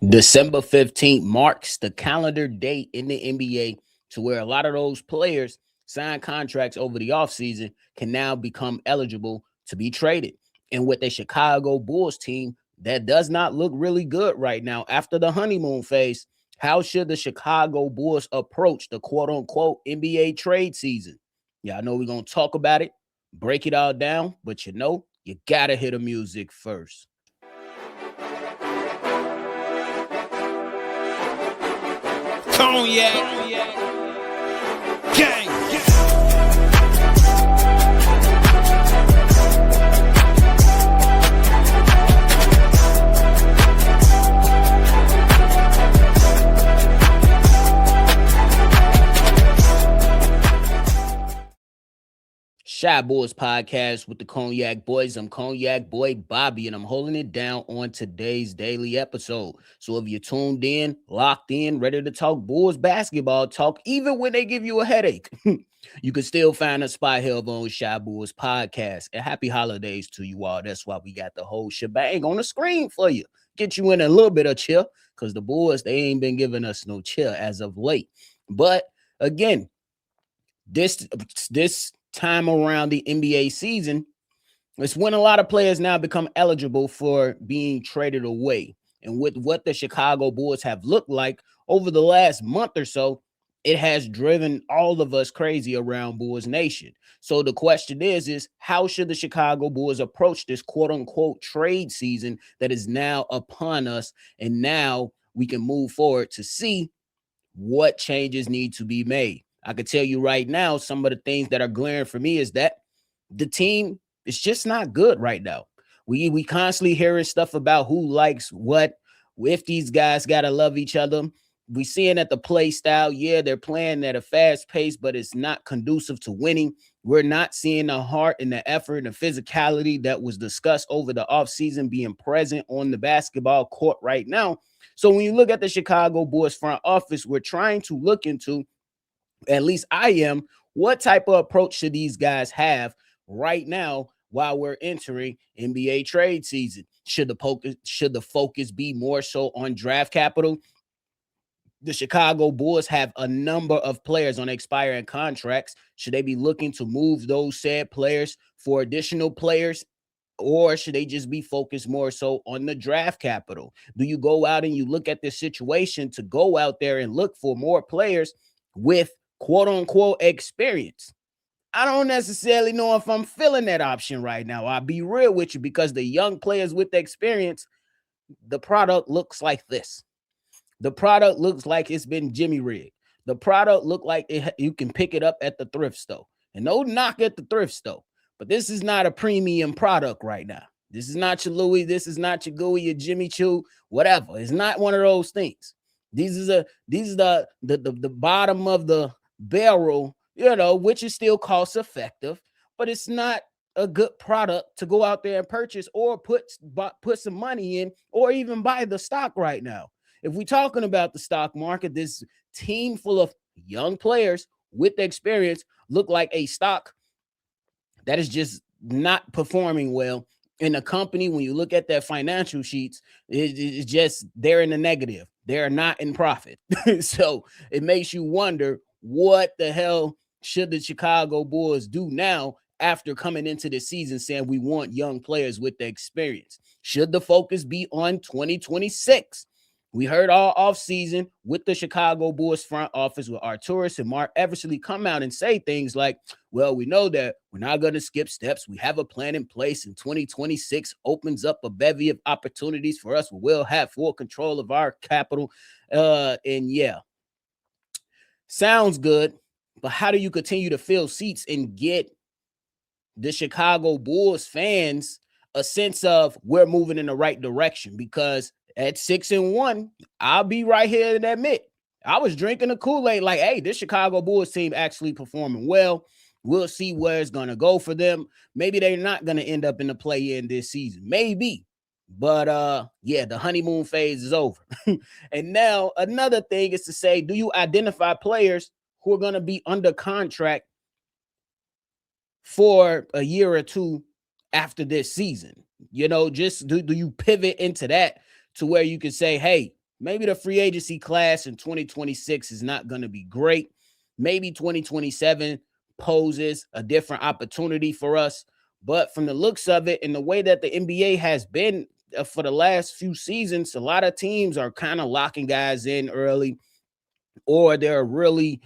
December 15th marks the calendar date in the NBA to where a lot of those players sign contracts over the offseason can now become eligible to be traded. And with the Chicago Bulls team, that does not look really good right now after the honeymoon phase. How should the Chicago Bulls approach the quote unquote NBA trade season? Yeah, I know we're going to talk about it, break it all down, but you got to hear the music first. Cognac, gang. Shy Boys Podcast with the Cognac Boys. I'm Cognac Boy Bobby, and I'm holding it down on today's daily episode. So if you're tuned in, locked in, ready to talk Bulls basketball talk, even when they give you a headache, you can still find a spot here on Shy Boys Podcast. And happy holidays to you all. That's why we got the whole shebang on the screen for you. Get you in a little bit of chill, because the Bulls, they ain't been giving us no chill as of late. But again, this time around the NBA season, it's when a lot of players now become eligible for being traded away. And with what the Chicago Bulls have looked like over the last month or so, it has driven all of us crazy around Bulls Nation. So the question is how should the Chicago Bulls approach this quote unquote trade season that is now upon us? And now we can move forward to see what changes need to be made. I can tell you right now, some of the things that are glaring for me is that the team is just not good right now. We constantly hearing stuff about who likes what, if these guys gotta love each other. We seeing that the play style, they're playing at a fast pace, but it's not conducive to winning. We're not seeing the heart and the effort and the physicality that was discussed over the offseason being present on the basketball court right now. So when you look at the Chicago Bulls front office, we're trying to look into, at least I am, what type of approach should these guys have right now while we're entering NBA trade season? Should the focus be more so on draft capital? The Chicago Bulls have a number of players on expiring contracts. Should they be looking to move those said players for additional players? Or should they just be focused more so on the draft capital? Do you go out and you look at this situation to go out there and look for more players with quote unquote experience? I don't necessarily know if I'm feeling that option right now. I'll be real with you, because the young players with the experience, the product looks like this. The product looks like it's been Jimmy rigged. The product look like you can pick it up at the thrift store. And no knock at the thrift store, but this is not a premium product right now. This is not your Louis. This is not your Gooey, your Jimmy Choo, whatever. It's not one of those things. These are the bottom of the barrel, which is still cost effective, but it's not a good product to go out there and purchase or put some money in, or even buy the stock right now. If we're talking about the stock market, this team full of young players with experience look like a stock that is just not performing well. In a company, when you look at their financial sheets, it's just they're in the negative. They're not in profit. So it makes you wonder, what the hell should the Chicago Bulls do now after coming into the season saying we want young players with the experience? Should the focus be on 2026? We heard all offseason with the Chicago Bulls front office with Arturis and Mark Eversley come out and say things like, well, we know that we're not going to skip steps. We have a plan in place, and 2026 opens up a bevy of opportunities for us. We'll have full control of our capital. Sounds good, but how do you continue to fill seats and get the Chicago Bulls fans a sense of we're moving in the right direction? Because at 6-1, I'll be right here and admit I was drinking the Kool-Aid like, hey, this Chicago Bulls team actually performing well. We'll see where it's going to go for them. Maybe they're not going to end up in the play-in this season. Maybe. But, the honeymoon phase is over. And now another thing is to say, do you identify players who are going to be under contract for a year or two after this season? Just do you pivot into that to where you can say, hey, maybe the free agency class in 2026 is not going to be great. Maybe 2027 poses a different opportunity for us. But from the looks of it and the way that the NBA has been for the last few seasons, a lot of teams are kind of locking guys in early, or they're really,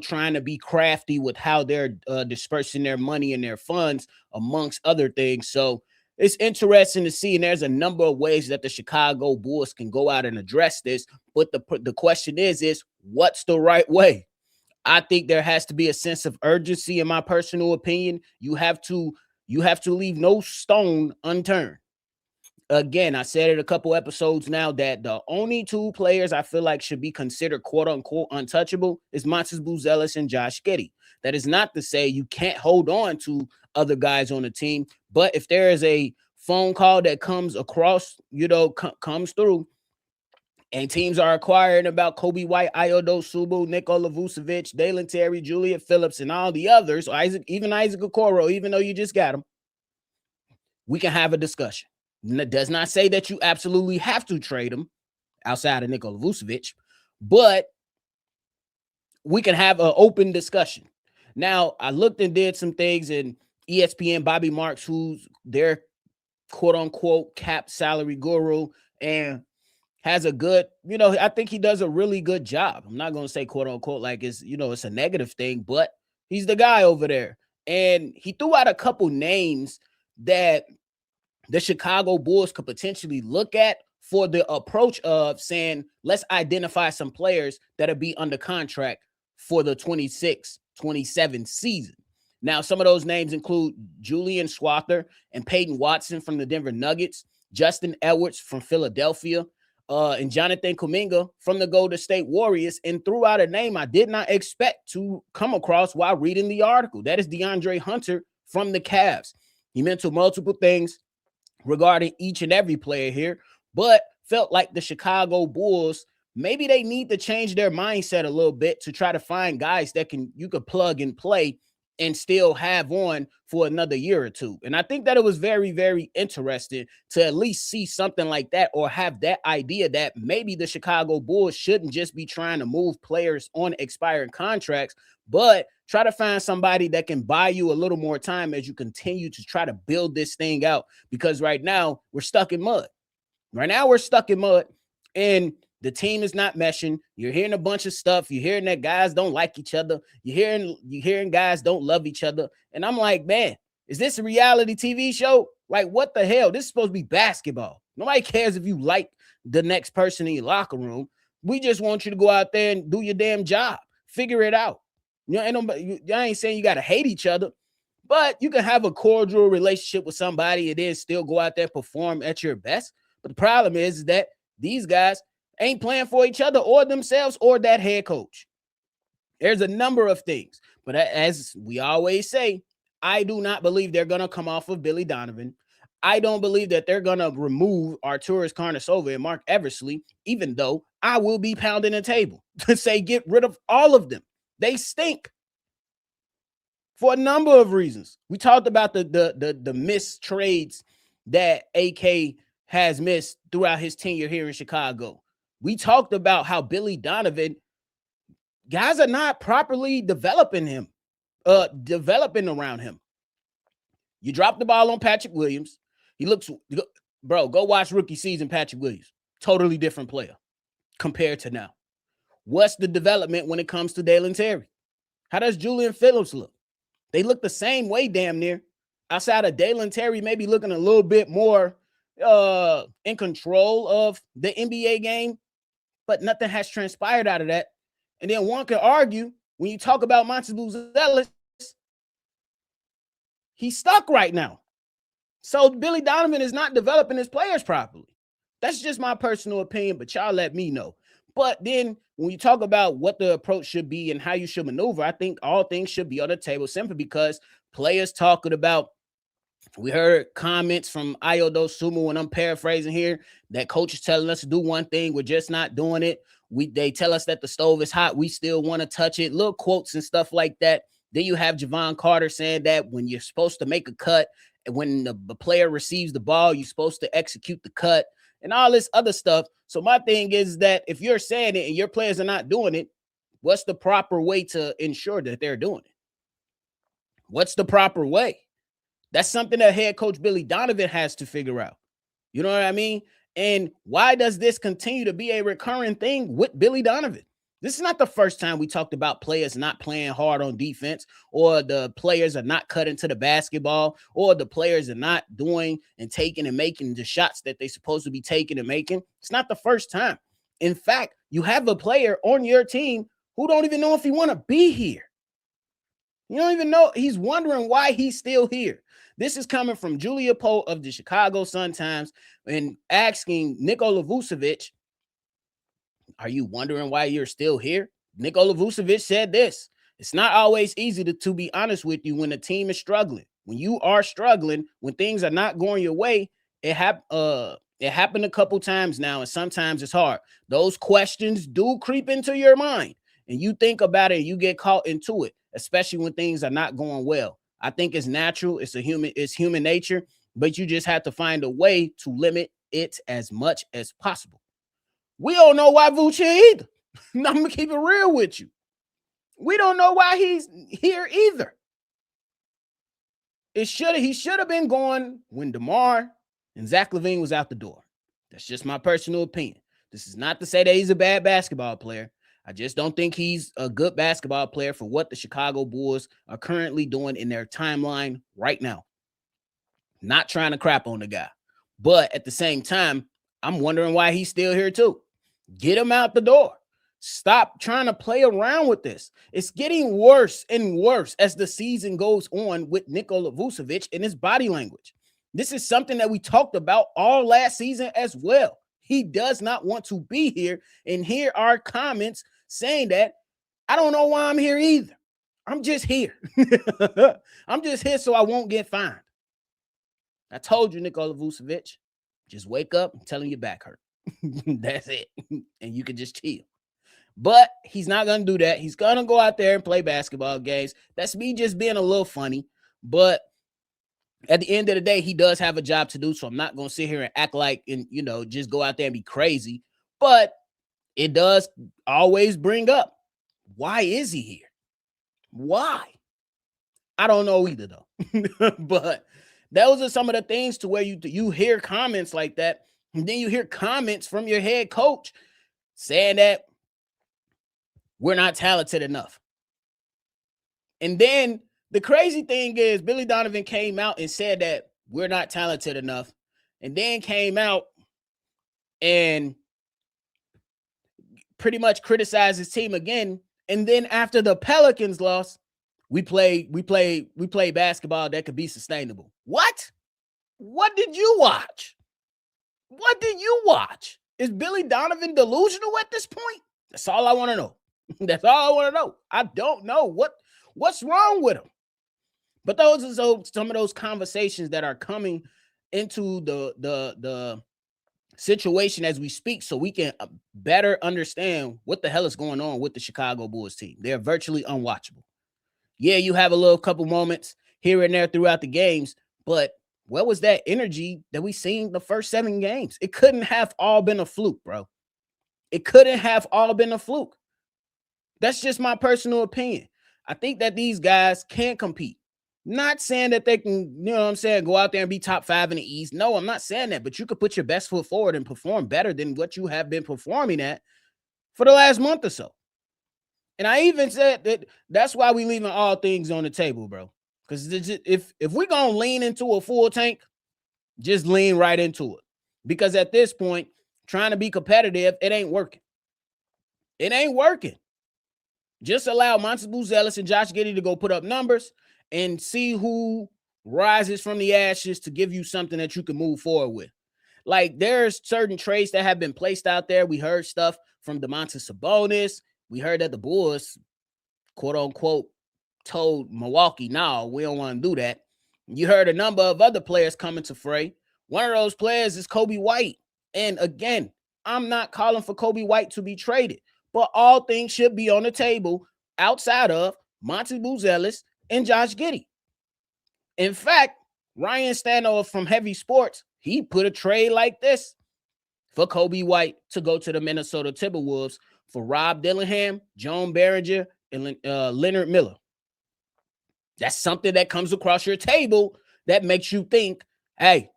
trying to be crafty with how they're dispersing their money and their funds, amongst other things. So it's interesting to see, and there's a number of ways that the Chicago Bulls can go out and address this. But the question is what's the right way? I think there has to be a sense of urgency, in my personal opinion. You have to leave no stone unturned. Again, I said it a couple episodes now that the only two players I feel like should be considered quote unquote untouchable is Montes Buzelis and Josh Giddey. That is not to say you can't hold on to other guys on the team, but if there is a phone call that comes across, comes through, and teams are acquiring about Coby White, Ayodo Subu, Nikola Vucevic, Dalen Terry, Juliet Phillips, and all the others, Isaac Okoro, even though you just got him, we can have a discussion. It does not say that you absolutely have to trade him outside of Nikola Vucevic, but we can have an open discussion. Now, I looked and did some things, and ESPN Bobby Marks, who's their quote unquote cap salary guru, and has a good, I think he does a really good job. I'm not going to say quote unquote like it's a negative thing, but he's the guy over there. And he threw out a couple names that the Chicago Bulls could potentially look at for the approach of saying, let's identify some players that'll be under contract for the 26-27 season. Now, some of those names include Julian Swather and Peyton Watson from the Denver Nuggets, Justin Edwards from Philadelphia, and Jonathan Kuminga from the Golden State Warriors, and threw out a name I did not expect to come across while reading the article. That is DeAndre Hunter from the Cavs. He mentioned multiple things regarding each and every player here, but felt like the Chicago Bulls, maybe they need to change their mindset a little bit to try to find guys that you could plug and play and still have on for another year or two. And I think that it was very, very interesting to at least see something like that, or have that idea that maybe the Chicago Bulls shouldn't just be trying to move players on expiring contracts, but try to find somebody that can buy you a little more time as you continue to try to build this thing out. Because right now we're stuck in mud. And the team is not meshing. You're hearing a bunch of stuff. You're hearing that guys don't like each other. You're hearing guys don't love each other. And I'm like, man, is this a reality TV show? Like, what the hell? This is supposed to be basketball. Nobody cares if you like the next person in your locker room. We just want you to go out there and do your damn job. Figure it out. I ain't saying you got to hate each other, but you can have a cordial relationship with somebody and then still go out there and perform at your best. But the problem is that these guys ain't playing for each other or themselves or that head coach. There's a number of things. But as we always say, I do not believe they're going to come off of Billy Donovan. I don't believe that they're going to remove Arturas Karnisovas and Mark Eversley, even though I will be pounding the table to say get rid of all of them. They stink for a number of reasons. We talked about the missed trades that AK has missed throughout his tenure here in Chicago. We talked about how Billy Donovan, guys are not properly developing around him. You drop the ball on Patrick Williams. He looks, bro, go watch rookie season Patrick Williams. Totally different player compared to now. What's the development when it comes to Dalen Terry? How does Julian Phillips look? They look the same way damn near. Outside of Dalen Terry maybe looking a little bit more in control of the NBA game, but nothing has transpired out of that. And then one can argue, when you talk about Montes Buzelis, he's stuck right now. So Billy Donovan is not developing his players properly. That's just my personal opinion, but y'all let me know. But then when you talk about what the approach should be and how you should maneuver, I think all things should be on the table simply because players talking about, we heard comments from Ayodo Sumu, and I'm paraphrasing here, that coach is telling us to do one thing, we're just not doing it. They tell us that the stove is hot, we still want to touch it. Little quotes and stuff like that. Then you have Javon Carter saying that when you're supposed to make a cut, and when the player receives the ball, you're supposed to execute the cut. and all this other stuff. So my thing is that if you're saying it and your players are not doing it, what's the proper way to ensure that they're doing it? What's the proper way? That's something that head coach Billy Donovan has to figure out. You know what I mean? And why does this continue to be a recurring thing with Billy Donovan? This is not the first time we talked about players not playing hard on defense, or the players are not cutting to the basketball, or the players are not doing and taking and making the shots that they're supposed to be taking and making. It's not the first time. In fact, you have a player on your team who don't even know if he want to be here. You don't even know. He's wondering why he's still here. This is coming from Julia Poe of the Chicago Sun-Times and asking Nikola Vucevic, are you wondering why you're still here? Nikola Vucevic said this: it's not always easy to be honest with you when the team is struggling. When you are struggling, when things are not going your way, it happened a couple times now, and sometimes it's hard. Those questions do creep into your mind, and you think about it and you get caught into it, especially when things are not going well. I think it's natural. It's human nature, but you just have to find a way to limit it as much as possible. We don't know why Vuce either. I'm gonna keep it real with you. We don't know why he's here either. He should have been gone when DeMar and Zach LaVine was out the door. That's just my personal opinion. This is not to say that he's a bad basketball player. I just don't think he's a good basketball player for what the Chicago Bulls are currently doing in their timeline right now. Not trying to crap on the guy, but at the same time, I'm wondering why he's still here too. Get him out the door. Stop trying to play around with this. It's getting worse and worse as the season goes on with Nikola Vucevic and his body language. This is something that we talked about all last season as well. He does not want to be here. And here are comments saying that I don't know why I'm here either. I'm just here. I'm just here so I won't get fined. I told you, Nikola Vucevic, just wake up and tell him your back hurt. That's it. And you can just chill. But he's not going to do that. He's going to go out there and play basketball games. That's me just being a little funny. But at the end of the day, he does have a job to do. So I'm not going to sit here and act like, and just go out there and be crazy. But it does always bring up, why is he here? Why? I don't know either, though. But those are some of the things to where you hear comments like that. And then you hear comments from your head coach saying that we're not talented enough. And then the crazy thing is Billy Donovan came out and said that we're not talented enough, and then came out and pretty much criticized his team again. And then after the Pelicans lost, we play basketball that could be sustainable. What? What did you watch? What did you watch? Is Billy Donovan delusional at this point? That's all I want to know. That's all I want to know. I don't know what's wrong with him. But those are some of those conversations that are coming into the situation as we speak, so we can better understand what the hell is going on with the Chicago Bulls team. They're virtually unwatchable. Yeah, you have a little couple moments here and there throughout the games, but where was that energy that we seen the first 7 games? It couldn't have all been a fluke, bro. It couldn't have all been a fluke. That's just my personal opinion. I think that these guys can compete. Not saying that they can, go out there and be top 5 in the East. No, I'm not saying that, but you could put your best foot forward and perform better than what you have been performing at for the last month or so. And I even said that that's why we leaving all things on the table, bro. Because if we're going to lean into a full tank, just lean right into it. Because at this point, trying to be competitive, it ain't working. It ain't working. Just allow Monty Buzelis and Josh Giddey to go put up numbers and see who rises from the ashes to give you something that you can move forward with. Like, there's certain trades that have been placed out there. We heard stuff from Domantas Sabonis. We heard that the Bulls, quote unquote, told Milwaukee, no, we don't want to do that. You heard a number of other players coming to fray. One of those players is Coby White. And again, I'm not calling for Coby White to be traded, but all things should be on the table outside of Monty Buzelis and Josh Giddey. In fact, Ryan Stanoff from Heavy Sports, he put a trade like this for Coby White to go to the Minnesota Timberwolves for Rob Dillingham, Joan Berringer, and Leonard Miller. That's something that comes across your table that makes you think, hey,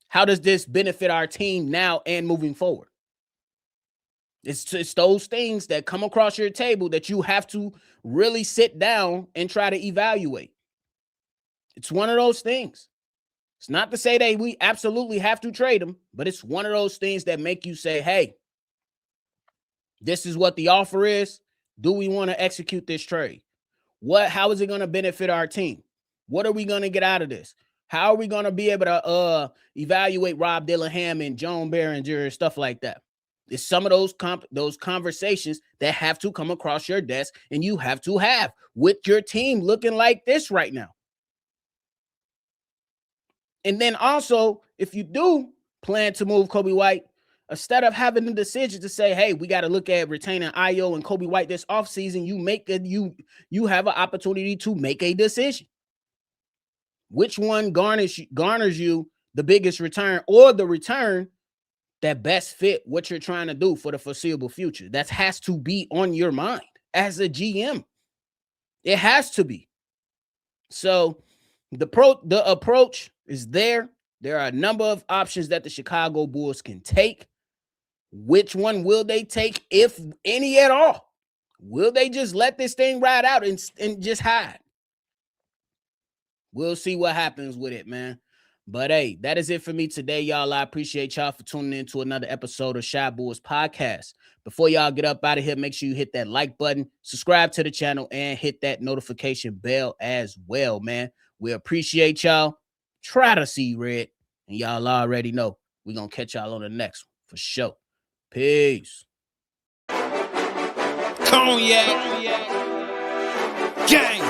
how does this benefit our team now and moving forward? It's those things that come across your table that you have to really sit down and try to evaluate. It's one of those things. It's not to say that we absolutely have to trade them, but it's one of those things that make you say, hey, this is what the offer is. Do we want to execute this trade? How is it going to benefit our team? What are we going to get out of this? How are we going to be able to evaluate Rob Dillingham and Joan Berringer and stuff like that? It's some of those conversations that have to come across your desk and you have to have with your team looking like this right now. And then also, if you do plan to move Coby White, instead of having the decision to say, hey, we got to look at retaining Ayo and Coby White this offseason, you have an opportunity to make a decision. Which one garners you the biggest return, or the return that best fit what you're trying to do for the foreseeable future? That has to be on your mind as a GM. It has to be. So the approach is there. There are a number of options that the Chicago Bulls can take. Which one will they take, if any at all? Will they just let this thing ride out and just hide? We'll see what happens with it, man. But hey, that is it for me today, y'all. I appreciate y'all for tuning in to another episode of Shy Bulls Podcast. Before y'all get up out of here, make sure you hit that like button, subscribe to the channel, and hit that notification bell as well, man. We appreciate y'all. Try to see red, and y'all already know we're going to catch y'all on the next one for sure. Peace. Cognac. Gang.